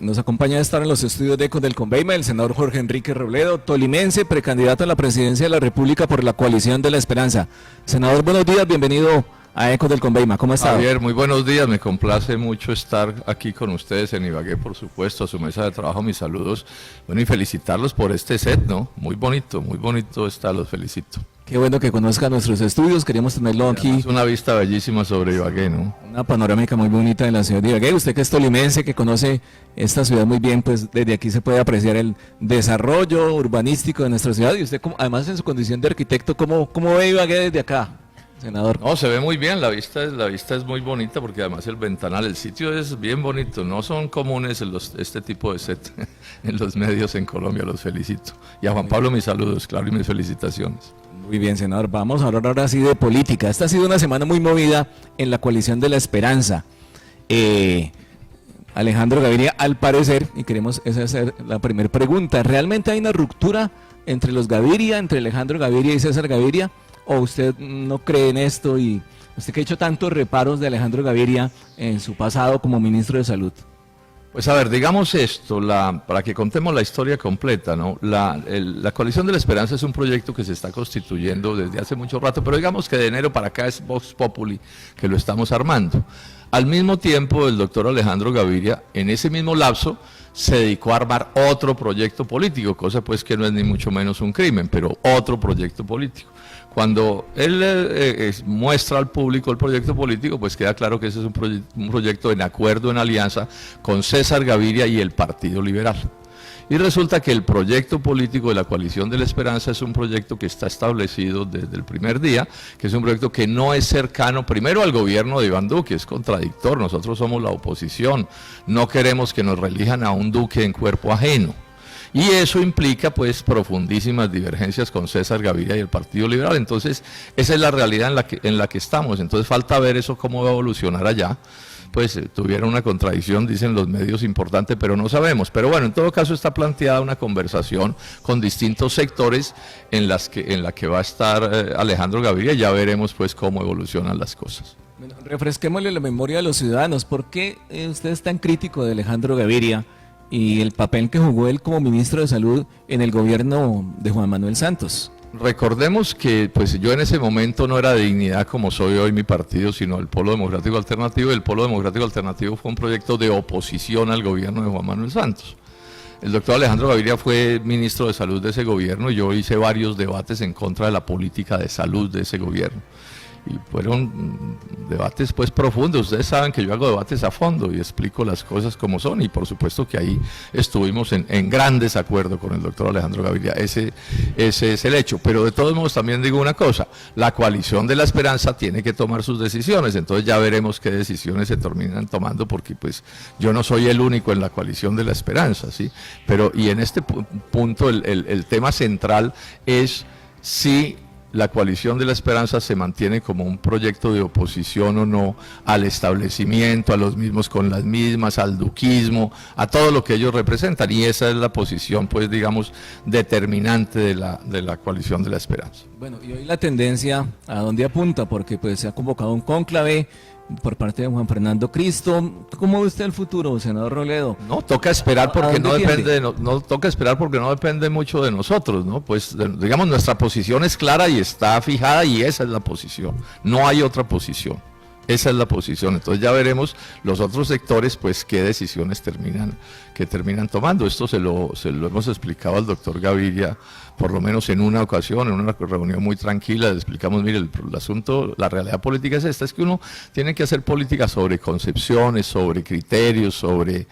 Nos acompaña a estar en los estudios de Ecos del Conveima el senador Jorge Enrique Robledo, tolimense, precandidato a la presidencia de la República por la Coalición de la Esperanza. Senador, buenos días, bienvenido a Ecos del Conveima. ¿Cómo está? Javier, muy buenos días, me complace mucho estar aquí con ustedes en Ibagué, por supuesto, a su mesa de trabajo, mis saludos. Bueno, y felicitarlos por este set, ¿no? Muy bonito está, los felicito. Qué bueno que conozca nuestros estudios, queríamos tenerlo aquí. Es una vista bellísima sobre Ibagué, ¿no? Una panorámica muy bonita de la ciudad de Ibagué. Usted que es tolimense, que conoce esta ciudad muy bien, pues desde aquí se puede apreciar el desarrollo urbanístico de nuestra ciudad. Y usted, además en su condición de arquitecto, ¿cómo ve Ibagué desde acá, senador? No, se ve muy bien, la vista es muy bonita porque además el ventanal, el sitio es bien bonito, no son comunes este tipo de set en los medios en Colombia, los felicito. Y a Juan Pablo mis saludos, claro, y mis felicitaciones. Muy bien, senador. Vamos a hablar ahora sí de política. Esta ha sido una semana muy movida en la Coalición de la Esperanza. Alejandro Gaviria, al parecer, y queremos esa hacer la primera pregunta, ¿realmente hay una ruptura entre los Gaviria, entre Alejandro Gaviria y César Gaviria? ¿O usted no cree en esto? Y usted que ha hecho tantos reparos de Alejandro Gaviria en su pasado como ministro de Salud. Pues a ver, digamos esto, para que contemos la historia completa, ¿no? La Coalición de la Esperanza es un proyecto que se está constituyendo desde hace mucho rato, pero digamos que de enero para acá es Vox Populi que lo estamos armando. Al mismo tiempo, el doctor Alejandro Gaviria, en ese mismo lapso, se dedicó a armar otro proyecto político, cosa pues que no es ni mucho menos un crimen, pero otro proyecto político. Cuando él muestra al público el proyecto político, pues queda claro que ese es un proyecto en acuerdo, en alianza con César Gaviria y el Partido Liberal. Y resulta que el proyecto político de la Coalición de la Esperanza es un proyecto que está establecido desde el primer día, que es un proyecto que no es cercano primero al gobierno de Iván Duque, es contradictor, nosotros somos la oposición, no queremos que nos reelijan a un Duque en cuerpo ajeno. Y eso implica pues profundísimas divergencias con César Gaviria y el Partido Liberal. Entonces esa es la realidad en la que estamos. Entonces falta ver eso cómo va a evolucionar allá. Pues tuvieron una contradicción, dicen los medios, importante, pero no sabemos. Pero bueno, en todo caso está planteada una conversación con distintos sectores en la que va a estar Alejandro Gaviria. Ya veremos pues cómo evolucionan las cosas. Bueno, refresquémosle la memoria a los ciudadanos. ¿Por qué usted es tan crítico de Alejandro Gaviria y el papel que jugó él como ministro de Salud en el gobierno de Juan Manuel Santos? Recordemos que pues yo en ese momento no era de Dignidad como soy hoy mi partido, sino el Polo Democrático Alternativo, y el Polo Democrático Alternativo fue un proyecto de oposición al gobierno de Juan Manuel Santos. El doctor Alejandro Gaviria fue ministro de Salud de ese gobierno y yo hice varios debates en contra de la política de salud de ese gobierno. Y fueron debates pues profundos. Ustedes saben que yo hago debates a fondo y explico las cosas como son, y por supuesto que ahí estuvimos en gran desacuerdo con el doctor Alejandro Gaviria. Ese es el hecho. Pero de todos modos también digo una cosa, la Coalición de la Esperanza tiene que tomar sus decisiones, entonces ya veremos qué decisiones se terminan tomando, porque pues yo no soy el único en la Coalición de la Esperanza, ¿sí? Pero y en este punto el tema central es si la Coalición de la Esperanza se mantiene como un proyecto de oposición o no al establecimiento, a los mismos con las mismas, al duquismo, a todo lo que ellos representan, y esa es la posición, pues digamos, determinante de la Coalición de la Esperanza. Bueno, y hoy la tendencia, ¿a dónde apunta? Porque pues se ha convocado un cónclave por parte de Juan Fernando Cristo. ¿Cómo ve usted el futuro, senador Robledo? No, toca esperar porque no depende, toca esperar porque no depende mucho de nosotros, ¿no? Pues digamos, nuestra posición es clara y está fijada, y esa es la posición, no hay otra posición. Esa es la posición, entonces ya veremos los otros sectores pues qué decisiones terminan tomando. Esto se lo hemos explicado al doctor Gaviria, por lo menos en una ocasión, en una reunión muy tranquila, le explicamos, mire, el asunto, la realidad política es esta, es que uno tiene que hacer política sobre concepciones, sobre criterios, sobre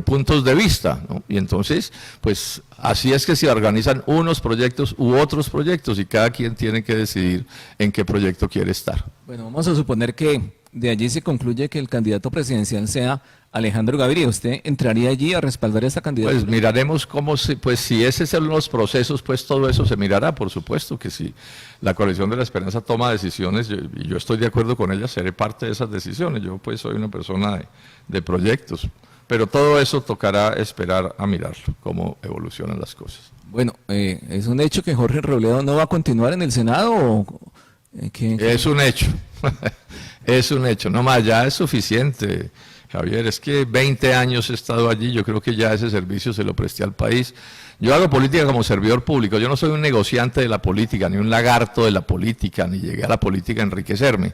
puntos de vista, ¿no? Y entonces, pues así es que se organizan unos proyectos u otros proyectos, y cada quien tiene que decidir en qué proyecto quiere estar. Bueno, vamos a suponer que de allí se concluye que el candidato presidencial sea Alejandro Gaviria. ¿Usted entraría allí a respaldar esta candidatura? Pues miraremos si ese son los procesos, pues todo eso se mirará, por supuesto que si la Coalición de la Esperanza toma decisiones, y yo estoy de acuerdo con ella, seré parte de esas decisiones. Yo pues soy una persona de proyectos, pero todo eso tocará esperar a mirarlo, cómo evolucionan las cosas. Bueno, ¿es un hecho que Jorge Robledo no va a continuar en el Senado? Es un hecho, es un hecho, no más, ya es suficiente. Javier, es que 20 años he estado allí, yo creo que ya ese servicio se lo presté al país. Yo hago política como servidor público, yo no soy un negociante de la política, ni un lagarto de la política, ni llegué a la política a enriquecerme.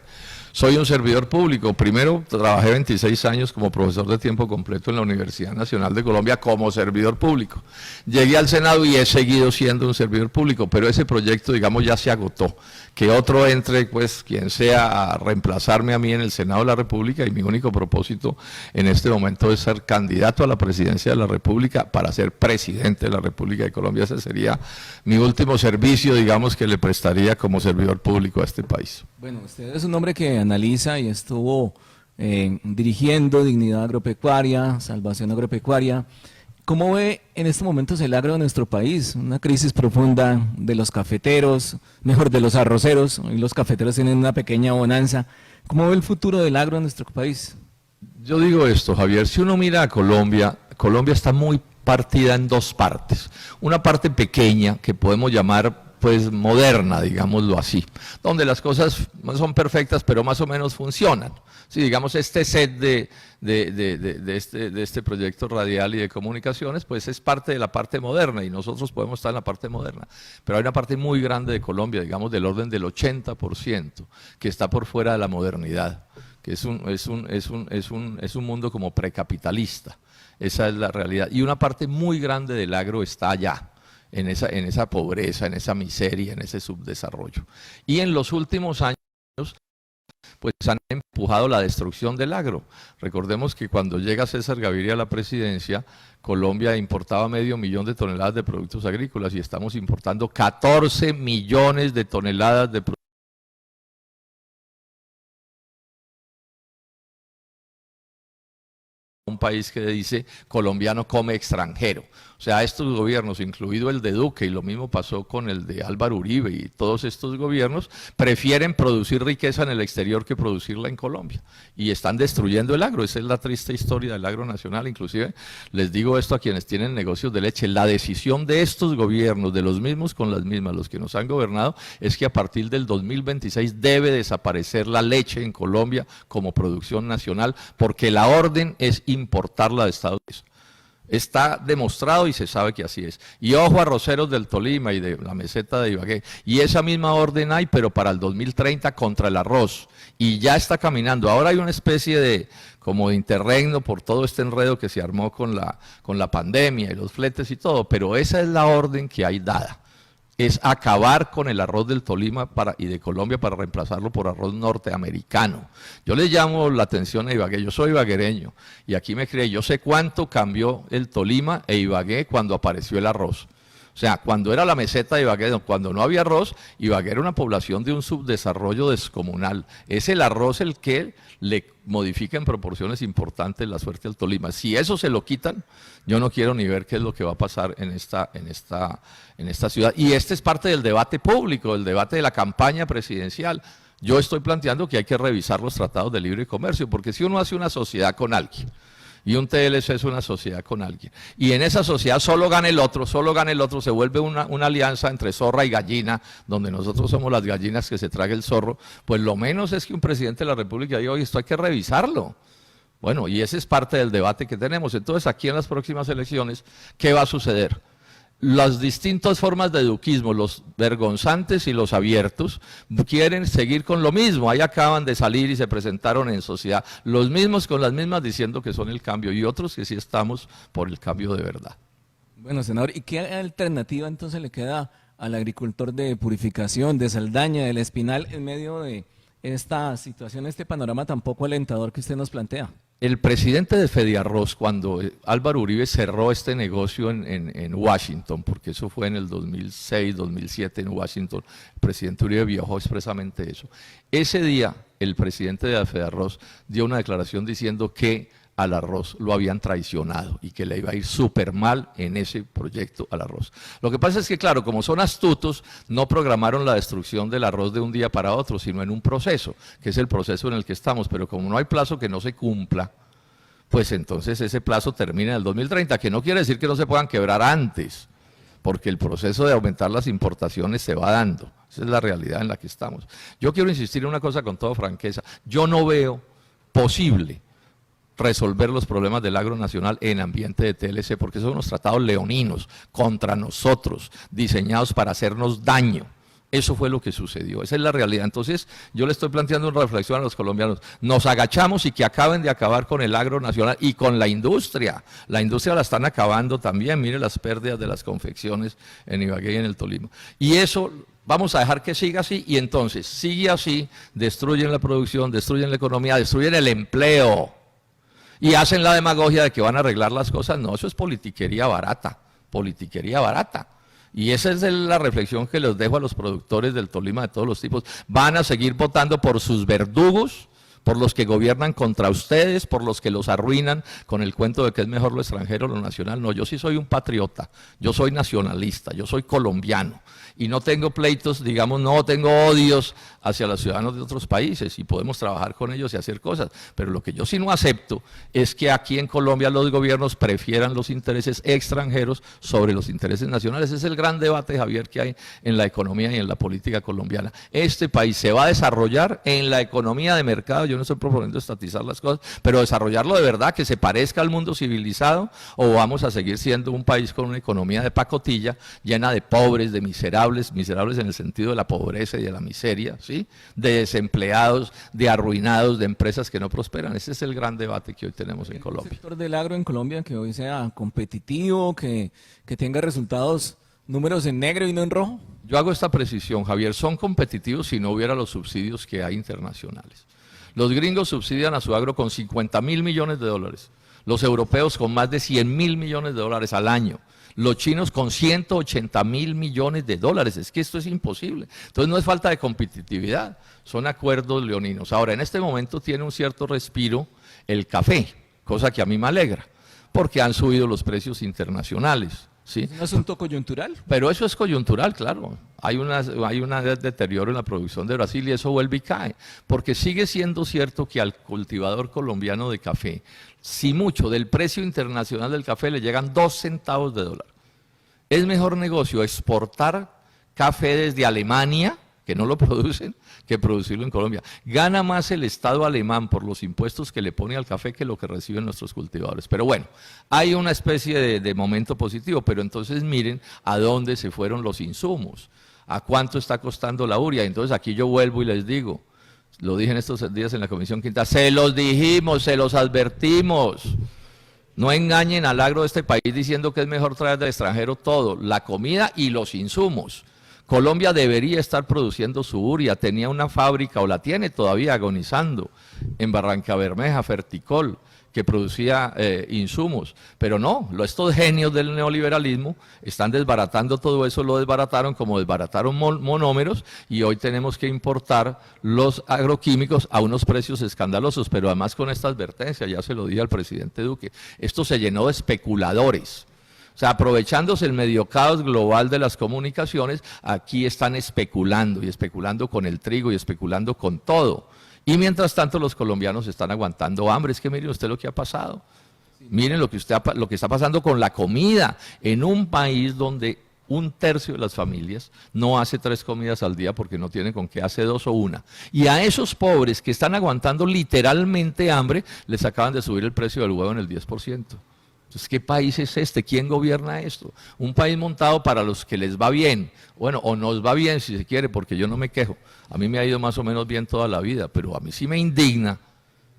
Soy un servidor público. Primero trabajé 26 años como profesor de tiempo completo en la Universidad Nacional de Colombia como servidor público. Llegué al Senado y he seguido siendo un servidor público, pero ese proyecto, digamos, ya se agotó. Que otro entre, pues, quien sea, a reemplazarme a mí en el Senado de la República, y mi único propósito en este momento es ser candidato a la presidencia de la República para ser presidente de la República de Colombia. Ese sería mi último servicio, digamos, que le prestaría como servidor público a este país. Bueno, usted es un hombre que analiza y estuvo dirigiendo Dignidad Agropecuaria, Salvación Agropecuaria. ¿Cómo ve en estos momentos el agro de nuestro país? Una crisis profunda de los cafeteros, mejor, de los arroceros. Hoy los cafeteros tienen una pequeña bonanza. ¿Cómo ve el futuro del agro en nuestro país? Yo digo esto, Javier, si uno mira a Colombia, Colombia está muy partida en dos partes. Una parte pequeña que podemos llamar pues moderna, digámoslo así, donde las cosas no son perfectas, pero más o menos funcionan. Sí, digamos, este set de este proyecto radial y de comunicaciones, pues es parte de la parte moderna, y nosotros podemos estar en la parte moderna. Pero hay una parte muy grande de Colombia, digamos, del orden del 80%, que está por fuera de la modernidad, que es un mundo como precapitalista. Esa es la realidad. Y una parte muy grande del agro está allá, en esa pobreza, en esa miseria, en ese subdesarrollo. Y en los últimos años, pues han empujado la destrucción del agro. Recordemos que cuando llega César Gaviria a la presidencia, Colombia importaba 500.000 de toneladas de productos agrícolas y estamos importando 14 millones de toneladas de productos. Un país que dice colombiano come extranjero. O sea, estos gobiernos, incluido el de Duque, y lo mismo pasó con el de Álvaro Uribe, y todos estos gobiernos prefieren producir riqueza en el exterior que producirla en Colombia. Y están destruyendo el agro. Esa es la triste historia del agro nacional. Inclusive les digo esto a quienes tienen negocios de leche: la decisión de estos gobiernos, de los mismos con las mismas, los que nos han gobernado, es que a partir del 2026 debe desaparecer la leche en Colombia como producción nacional, porque la orden es importarla de Estados Unidos. Está demostrado y se sabe que así es. Y ojo, arroceros del Tolima y de la meseta de Ibagué. Y esa misma orden hay, pero para el 2030 contra el arroz. Y ya está caminando. Ahora hay una especie de como de interregno por todo este enredo que se armó con la pandemia y los fletes y todo, pero esa es la orden que hay dada. Es acabar con el arroz del Tolima y de Colombia para reemplazarlo por arroz norteamericano. Yo le llamo la atención a Ibagué. Yo soy ibaguereño y aquí me crié. Yo sé cuánto cambió el Tolima e Ibagué cuando apareció el arroz. O sea, cuando era la meseta de Ibagué, cuando no había arroz, Ibagué era una población de un subdesarrollo descomunal. Es el arroz el que le modifica en proporciones importantes la suerte al Tolima. Si eso se lo quitan, yo no quiero ni ver qué es lo que va a pasar en esta ciudad. Y este es parte del debate público, del debate de la campaña presidencial. Yo estoy planteando que hay que revisar los tratados de libre comercio, porque si uno hace una sociedad con alguien, y un TLC es una sociedad con alguien, y en esa sociedad solo gana el otro, se vuelve una alianza entre zorra y gallina, donde nosotros somos las gallinas que se traga el zorro, pues lo menos es que un presidente de la República diga: oye, esto hay que revisarlo. Bueno, y ese es parte del debate que tenemos. Entonces, aquí en las próximas elecciones, ¿qué va a suceder? Las distintas formas de duquismo, los vergonzantes y los abiertos, quieren seguir con lo mismo. Ahí acaban de salir y se presentaron en sociedad. Los mismos con las mismas diciendo que son el cambio, y otros que sí estamos por el cambio de verdad. Bueno, senador, ¿y qué alternativa entonces le queda al agricultor de Purificación, de Saldaña, del Espinal, en medio de esta situación, este panorama tan poco alentador que usted nos plantea? El presidente de Fediarroz, cuando Álvaro Uribe cerró este negocio en Washington, porque eso fue en el 2006, 2007 en Washington, el presidente Uribe viajó expresamente eso. Ese día, el presidente de Fediarroz dio una declaración diciendo que al arroz lo habían traicionado y que le iba a ir súper mal en ese proyecto al arroz. Lo que pasa es que, claro, como son astutos, no programaron la destrucción del arroz de un día para otro, sino en un proceso, que es el proceso en el que estamos. Pero como no hay plazo que no se cumpla, pues entonces ese plazo termina en el 2030, que no quiere decir que no se puedan quebrar antes, porque el proceso de aumentar las importaciones se va dando. Esa es la realidad en la que estamos. Yo quiero insistir en una cosa con toda franqueza. Yo no veo posible resolver los problemas del agro nacional en ambiente de TLC, porque son unos tratados leoninos contra nosotros, diseñados para hacernos daño. Eso fue lo que sucedió, esa es la realidad. Entonces, yo le estoy planteando una reflexión a los colombianos. Nos agachamos y que acaben de acabar con el agro nacional y con la industria. La industria la están acabando también. Mire las pérdidas de las confecciones en Ibagué y en el Tolima. Y eso vamos a dejar que siga así, y entonces, sigue así, destruyen la producción, destruyen la economía, destruyen el empleo. Y hacen la demagogia de que van a arreglar las cosas. No, eso es politiquería barata, politiquería barata. Y esa es la reflexión que les dejo a los productores del Tolima de todos los tipos. Van a seguir votando por sus verdugos, por los que gobiernan contra ustedes, por los que los arruinan con el cuento de que es mejor lo extranjero o lo nacional. No, yo sí soy un patriota, yo soy nacionalista, yo soy colombiano. Y no tengo pleitos, digamos, no tengo odios hacia los ciudadanos de otros países, y podemos trabajar con ellos y hacer cosas. Pero lo que yo sí no acepto es que aquí en Colombia los gobiernos prefieran los intereses extranjeros sobre los intereses nacionales. Ese es el gran debate, Javier, que hay en la economía y en la política colombiana. Este país se va a desarrollar en la economía de mercado. Yo no estoy proponiendo estatizar las cosas, pero desarrollarlo de verdad, que se parezca al mundo civilizado, o vamos a seguir siendo un país con una economía de pacotilla, llena de pobres, de miserables en el sentido de la pobreza y de la miseria, ¿sí? De desempleados, de arruinados, de empresas que no prosperan. Ese es el gran debate que hoy tenemos en Colombia. ¿El sector del agro en Colombia que hoy sea competitivo, que tenga resultados, números en negro y no en rojo? Yo hago esta precisión, Javier, son competitivos si no hubiera los subsidios que hay internacionales. Los gringos subsidian a su agro con 50.000 millones de dólares, los europeos con más de 100.000 millones de dólares al año, los chinos con 180.000 millones de dólares. Es que esto es imposible. Entonces no es falta de competitividad, son acuerdos leoninos. Ahora, en este momento tiene un cierto respiro el café, cosa que a mí me alegra, porque han subido los precios internacionales. ¿Sí? ¿Es un asunto coyuntural? Pero eso es coyuntural, claro. Hay un deterioro en la producción de Brasil y eso vuelve y cae. Porque sigue siendo cierto que al cultivador colombiano de café, si mucho del precio internacional del café le llegan 2 centavos de dólar. Es mejor negocio exportar café desde Alemania, que no lo producen, que producirlo en Colombia. Gana más el Estado alemán por los impuestos que le pone al café que lo que reciben nuestros cultivadores. Pero bueno, hay una especie de momento positivo, pero entonces miren a dónde se fueron los insumos, a cuánto está costando la urea. Entonces aquí yo vuelvo y les digo, lo dije en estos días en la Comisión Quinta, se los dijimos, se los advertimos. No engañen al agro de este país diciendo que es mejor traer del extranjero todo, la comida y los insumos. Colombia debería estar produciendo su urea, tenía una fábrica, o la tiene todavía agonizando, en Barrancabermeja, Ferticol, que producía insumos, pero no, estos genios del neoliberalismo están desbaratando todo eso, lo desbarataron como desbarataron monómeros, y hoy tenemos que importar los agroquímicos a unos precios escandalosos, pero además con esta advertencia, ya se lo dije al presidente Duque, esto se llenó de especuladores. O sea, aprovechándose el medio caos global de las comunicaciones, aquí están especulando, y especulando con el trigo, y especulando con todo. Y mientras tanto los colombianos están aguantando hambre. Es que miren usted lo que ha pasado. Miren lo que está pasando con la comida en un país donde 1/3 de las familias no hace 3 comidas al día porque no tienen con qué, hace 2 o 1. Y a esos pobres que están aguantando literalmente hambre, les acaban de subir el precio del huevo en el 10%. Entonces, ¿qué país es este? ¿Quién gobierna esto? Un país montado para los que les va bien, bueno, o nos va bien si se quiere, porque yo no me quejo. A mí me ha ido más o menos bien toda la vida, pero a mí sí me indigna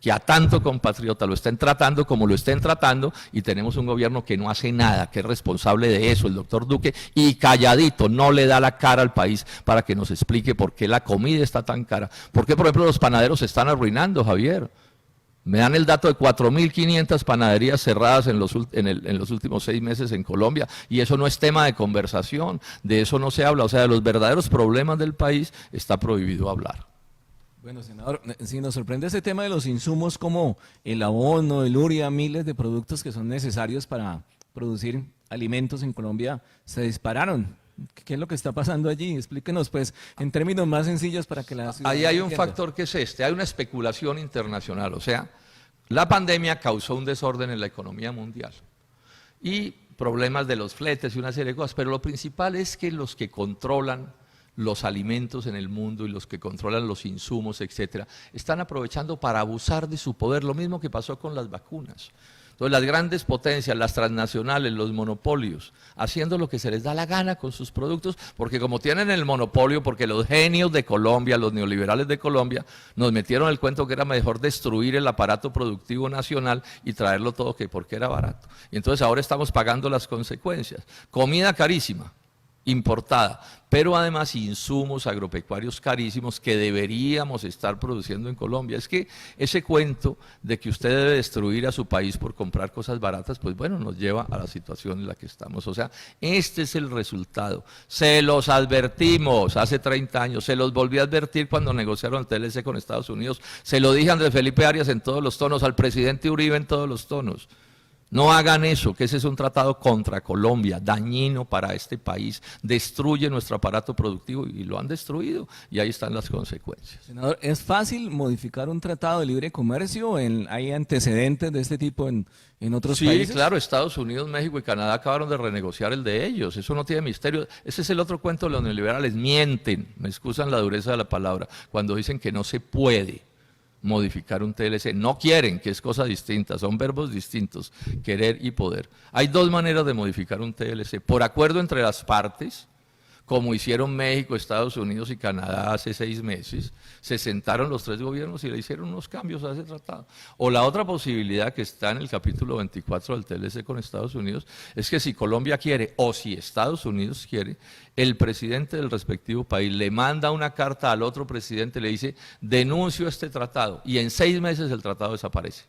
que a tanto compatriota lo estén tratando como lo estén tratando, y tenemos un gobierno que no hace nada, que es responsable de eso, el doctor Duque, y calladito, no le da la cara al país para que nos explique por qué la comida está tan cara. ¿Por qué, por ejemplo, los panaderos se están arruinando, Javier? Me dan el dato de 4.500 panaderías cerradas en los últimos 6 meses en Colombia, y eso no es tema de conversación, de eso no se habla. O sea, de los verdaderos problemas del país está prohibido hablar. Bueno, senador, si nos sorprende ese tema de los insumos como el abono, el urea, miles de productos que son necesarios para producir alimentos en Colombia se dispararon. ¿Qué es lo que está pasando allí? Explíquenos, pues, en términos más sencillos para que la ciudadanía Ahí hay un entienda. factor que es hay una especulación internacional. O sea, la pandemia causó un desorden en la economía mundial y problemas de los fletes y una serie de cosas, pero lo principal es que los que controlan los alimentos en el mundo y los que controlan los insumos, etcétera, están aprovechando para abusar de su poder, lo mismo que pasó con las vacunas. Entonces las grandes potencias, las transnacionales, los monopolios, haciendo lo que se les da la gana con sus productos, porque como tienen el monopolio, porque los genios de Colombia, los neoliberales de Colombia, nos metieron el cuento que era mejor destruir el aparato productivo nacional y traerlo todo que porque era barato. Y entonces ahora estamos pagando las consecuencias. Comida carísima, importada, pero además insumos agropecuarios carísimos que deberíamos estar produciendo en Colombia. Es que ese cuento de que usted debe destruir a su país por comprar cosas baratas, pues bueno, nos lleva a la situación en la que estamos. O sea, este es el resultado. Se los advertimos hace 30 años, se los volví a advertir cuando negociaron el TLC con Estados Unidos, se lo dije a Andrés Felipe Arias en todos los tonos, al presidente Uribe en todos los tonos. No hagan eso, que ese es un tratado contra Colombia, dañino para este país, destruye nuestro aparato productivo y lo han destruido y ahí están las consecuencias. Senador, ¿es fácil modificar un tratado de libre comercio? ¿Hay antecedentes de este tipo en otros países? Sí, claro, Estados Unidos, México y Canadá acabaron de renegociar el de ellos, eso no tiene misterio. Ese es el otro cuento de los neoliberales, mienten, me excusan la dureza de la palabra, cuando dicen que no se puede modificar un TLC, no quieren, que es cosa distinta, son verbos distintos, querer y poder. Hay dos maneras de modificar un TLC, por acuerdo entre las partes, como hicieron México, Estados Unidos y Canadá hace 6 meses, se sentaron los 3 gobiernos y le hicieron unos cambios a ese tratado. O la otra posibilidad que está en el capítulo 24 del TLC con Estados Unidos, es que si Colombia quiere o si Estados Unidos quiere, el presidente del respectivo país le manda una carta al otro presidente, le dice, denuncio este tratado, y en 6 meses el tratado desaparece.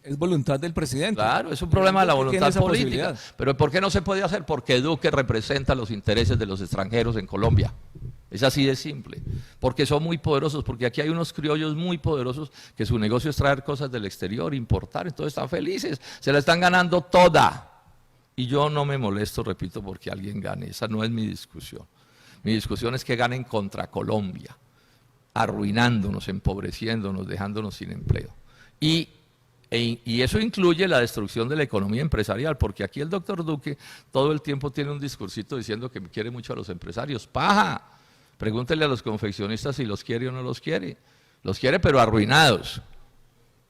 Es voluntad del presidente. Claro, es un problema de la voluntad política. Posibilidad. Pero ¿por qué no se puede hacer? Porque Duque representa los intereses de los extranjeros en Colombia. Es así de simple. Porque son muy poderosos, porque aquí hay unos criollos muy poderosos que su negocio es traer cosas del exterior, importar, entonces están felices, se la están ganando toda. Y yo no me molesto, repito, porque alguien gane, esa no es mi discusión. Mi discusión es que ganen contra Colombia, arruinándonos, empobreciéndonos, dejándonos sin empleo. Y eso incluye la destrucción de la economía empresarial, porque aquí el doctor Duque todo el tiempo tiene un discursito diciendo que quiere mucho a los empresarios. ¡Paja! Pregúntele a los confeccionistas si los quiere o no los quiere. Los quiere, pero arruinados.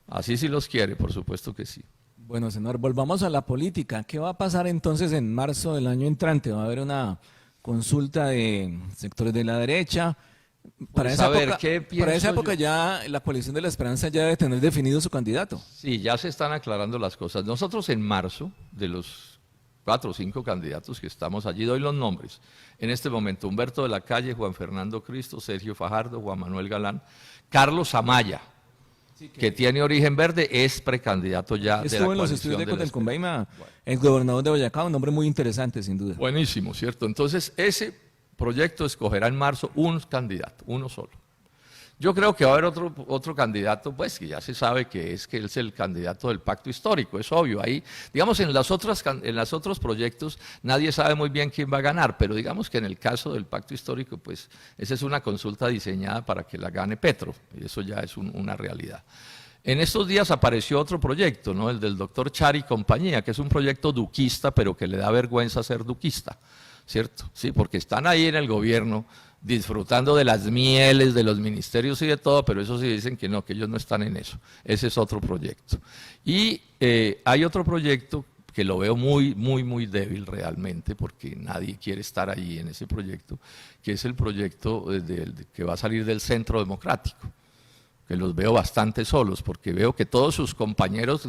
Así sí los quiere, por supuesto que sí. Bueno, senador, volvamos a la política. ¿Qué va a pasar entonces en marzo del año entrante? ¿Va a haber una consulta de sectores de la derecha? Para esa época ya la coalición de la esperanza ya debe tener definido su candidato. Sí, ya se están aclarando las cosas. Nosotros en marzo, de los 4 o 5 candidatos que estamos allí, doy los nombres. En este momento, Humberto de la Calle, Juan Fernando Cristo, Sergio Fajardo, Juan Manuel Galán, Carlos Amaya, que tiene origen verde, es precandidato ya de la coalición. Estuvo en los estudios de Conveima, el gobernador de Boyacá, un nombre muy interesante, sin duda. Buenísimo, ¿cierto? Entonces, ese proyecto escogerá en marzo un candidato, uno solo. Yo creo que va a haber otro candidato, pues que ya se sabe que él es el candidato del pacto histórico, es obvio. Ahí, digamos, en los otros proyectos nadie sabe muy bien quién va a ganar, pero digamos que en el caso del pacto histórico, pues esa es una consulta diseñada para que la gane Petro, y eso ya es una realidad. En estos días apareció otro proyecto, ¿no? El del doctor Char y compañía, que es un proyecto duquista, pero que le da vergüenza ser duquista, ¿cierto? Sí, porque están ahí en el gobierno disfrutando de las mieles, de los ministerios y de todo, pero eso sí dicen que no, que ellos no están en eso. Ese es otro proyecto. Y hay otro proyecto que lo veo muy débil realmente, porque nadie quiere estar ahí en ese proyecto, que es el proyecto que va a salir del Centro Democrático, que los veo bastante solos, porque veo que todos sus compañeros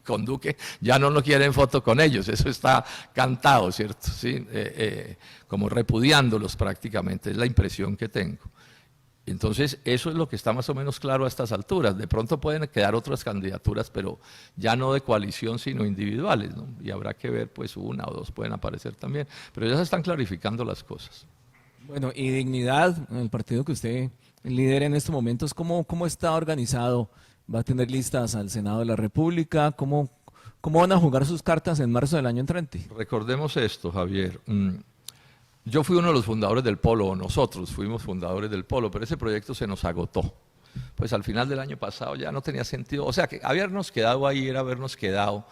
con Duque ya no quieren foto con ellos, eso está cantado, ¿cierto? ¿Sí? Como repudiándolos prácticamente, es la impresión que tengo. Entonces, eso es lo que está más o menos claro a estas alturas. De pronto pueden quedar otras candidaturas, pero ya no de coalición, sino individuales, ¿no? Y habrá que ver, pues, 1 o 2 pueden aparecer también, pero ya se están clarificando las cosas. Bueno, y Dignidad, el partido que usted lidera en estos momentos, ¿cómo está organizado? ¿Va a tener listas al Senado de la República? ¿Cómo van a jugar sus cartas en marzo del año entrante? Recordemos esto, Javier. Yo fui uno de los fundadores del Polo, o nosotros fuimos fundadores del Polo, pero ese proyecto se nos agotó. Pues al final del año pasado ya no tenía sentido. O sea, que habernos quedado ahí era habernos quedado,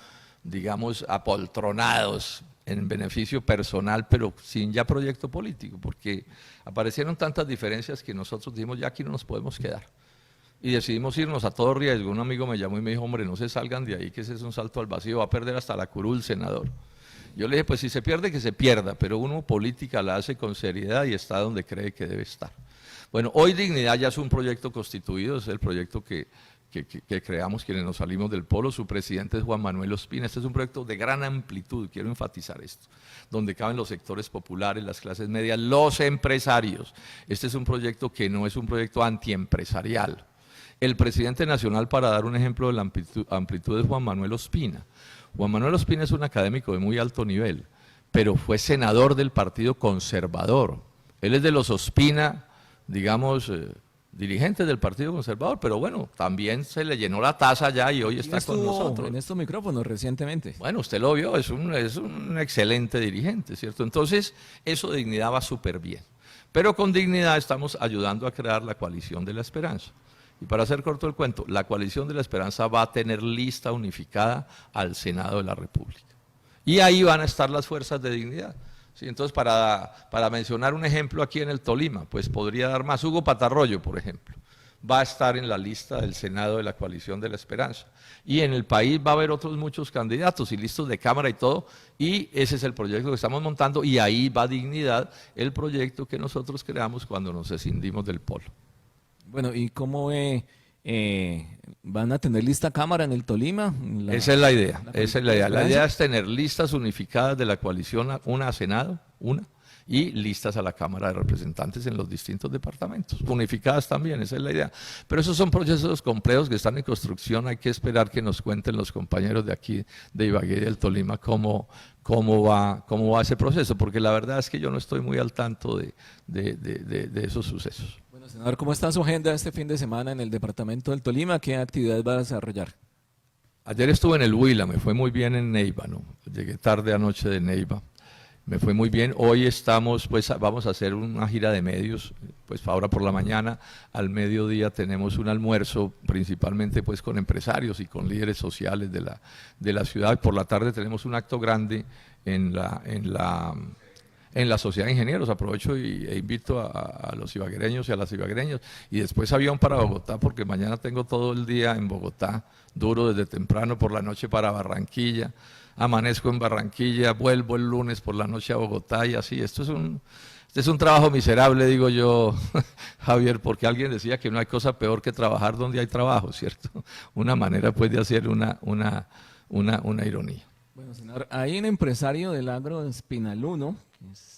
digamos, apoltronados, en beneficio personal, pero sin ya proyecto político, porque aparecieron tantas diferencias que nosotros dijimos, ya aquí no nos podemos quedar. Y decidimos irnos a todo riesgo. Un amigo me llamó y me dijo, hombre, no se salgan de ahí, que ese es un salto al vacío, va a perder hasta la curul, senador. Yo le dije, pues si se pierde, que se pierda, pero uno política la hace con seriedad y está donde cree que debe estar. Bueno, hoy Dignidad ya es un proyecto constituido, es el proyecto que creamos quienes nos salimos del polo. Su presidente es Juan Manuel Ospina. Este es un proyecto de gran amplitud, quiero enfatizar esto, donde caben los sectores populares, las clases medias, los empresarios. Este es un proyecto que no es un proyecto antiempresarial. El presidente nacional, para dar un ejemplo de la amplitud, es Juan Manuel Ospina. Juan Manuel Ospina es un académico de muy alto nivel, pero fue senador del Partido Conservador. Él es de los Ospina, digamos, dirigentes del Partido Conservador, pero bueno, también se le llenó la taza ya y hoy está con nosotros. En estos micrófonos recientemente. Bueno, usted lo vio, es un excelente dirigente, ¿cierto? Entonces, eso de Dignidad va súper bien. Pero con Dignidad estamos ayudando a crear la coalición de la esperanza. Y para hacer corto el cuento, la coalición de la esperanza va a tener lista unificada al Senado de la República. Y ahí van a estar las fuerzas de Dignidad. Sí, entonces, para mencionar un ejemplo aquí en el Tolima, pues podría dar más. Hugo Patarroyo, por ejemplo, va a estar en la lista del Senado de la Coalición de la Esperanza. Y en el país va a haber otros muchos candidatos y listos de Cámara y todo, y ese es el proyecto que estamos montando, y ahí va Dignidad, el proyecto que nosotros creamos cuando nos escindimos del polo. Bueno, ¿y cómo van a tener lista Cámara en el Tolima? Esa es la idea, esa es la idea. La idea es tener listas unificadas de la coalición, una a Senado, y listas a la Cámara de Representantes en los distintos departamentos, unificadas también, esa es la idea. Pero esos son procesos complejos que están en construcción, hay que esperar que nos cuenten los compañeros de aquí, de Ibagué y del Tolima, cómo va ese proceso, porque la verdad es que yo no estoy muy al tanto de esos sucesos. Bueno, senador, ¿cómo está su agenda este fin de semana en el departamento del Tolima? ¿Qué actividades va a desarrollar? Ayer estuve en el Huila, me fue muy bien en Neiva, ¿no? Llegué tarde anoche de Neiva. Me fue muy bien. Hoy estamos, pues vamos a hacer una gira de medios, pues ahora por la mañana, al mediodía tenemos un almuerzo, principalmente pues con empresarios y con líderes sociales de la ciudad. Por la tarde tenemos un acto grande en la Sociedad de Ingenieros. Aprovecho e invito a los ibaguereños y a las ibaguereñas. Y después avión para Bogotá, porque mañana tengo todo el día en Bogotá, duro desde temprano, por la noche para Barranquilla. Amanezco en Barranquilla, vuelvo el lunes por la noche a Bogotá y así. Este es un trabajo miserable, digo yo, Javier, porque alguien decía que no hay cosa peor que trabajar donde hay trabajo, ¿cierto? Una manera pues de hacer una ironía. Bueno, senador, hay un empresario del agro Espinaluno,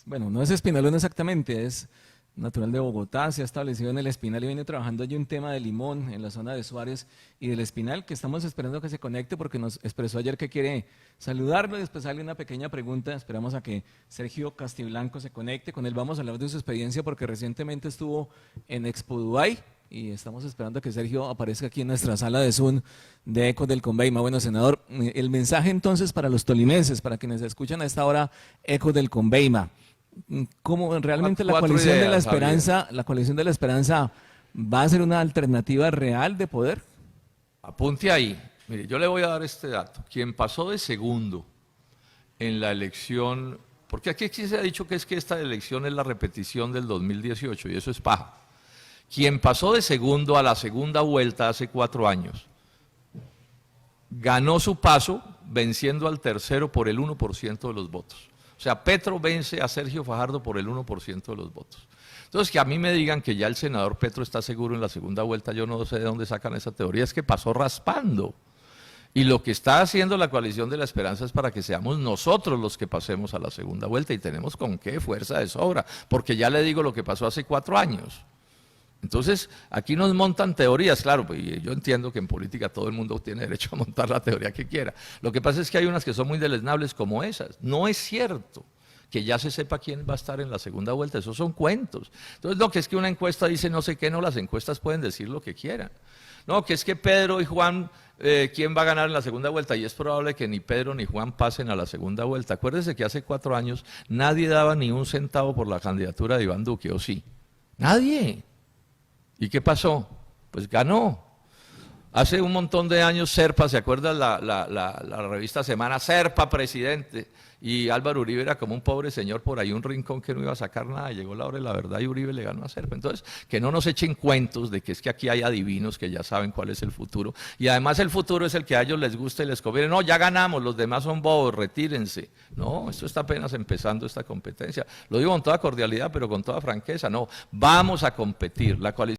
bueno, no es Espinaluno exactamente, es natural de Bogotá, se ha establecido en el Espinal y viene trabajando allí un tema de limón en la zona de Suárez y del Espinal, que estamos esperando que se conecte porque nos expresó ayer que quiere saludarlo y después sale una pequeña pregunta. Esperamos a que Sergio Castiblanco se conecte, con él vamos a hablar de su experiencia porque recientemente estuvo en Expo Dubai y estamos esperando a que Sergio aparezca aquí en nuestra sala de Zoom de Ecos del Conveima. Bueno, senador, el mensaje entonces para los tolimenses, para quienes escuchan a esta hora Ecos del Conveima. ¿Cómo realmente la coalición de la esperanza, la coalición de la esperanza va a ser una alternativa real de poder? Apunte ahí. Mire, yo le voy a dar este dato. Quien pasó de segundo en la elección, porque aquí se ha dicho que esta elección es la repetición del 2018 y eso es paja. Quien pasó de segundo a la segunda vuelta hace 4 años, ganó su paso venciendo al tercero por el 1% de los votos. O sea, Petro vence a Sergio Fajardo por el 1% de los votos. Entonces, que a mí me digan que ya el senador Petro está seguro en la segunda vuelta, yo no sé de dónde sacan esa teoría, es que pasó raspando. Y lo que está haciendo la coalición de la esperanza es para que seamos nosotros los que pasemos a la segunda vuelta y tenemos con qué, fuerza de sobra, porque ya le digo lo que pasó hace 4 años. Entonces, aquí nos montan teorías, claro, y yo entiendo que en política todo el mundo tiene derecho a montar la teoría que quiera. Lo que pasa es que hay unas que son muy deleznables como esas. No es cierto que ya se sepa quién va a estar en la segunda vuelta, esos son cuentos. Entonces, lo que es que una encuesta dice no sé qué, no, las encuestas pueden decir lo que quieran. No, que es que Pedro y Juan, ¿quién va a ganar en la segunda vuelta? Y es probable que ni Pedro ni Juan pasen a la segunda vuelta. Acuérdese que hace 4 años nadie daba ni un centavo por la candidatura de Iván Duque, ¿o sí? Nadie. ¿Y qué pasó? Pues ganó. Hace un montón de años Serpa, ¿se acuerdan la revista Semana? Serpa, presidente. Y Álvaro Uribe era como un pobre señor por ahí, un rincón que no iba a sacar nada. Llegó la hora de la verdad y Uribe le ganó a Serpa. Entonces, que no nos echen cuentos de que es que aquí hay adivinos que ya saben cuál es el futuro. Y además el futuro es el que a ellos les gusta y les conviene. No, ya ganamos, los demás son bobos, retírense. No, esto está apenas empezando esta competencia. Lo digo con toda cordialidad, pero con toda franqueza. No, vamos a competir. La coalición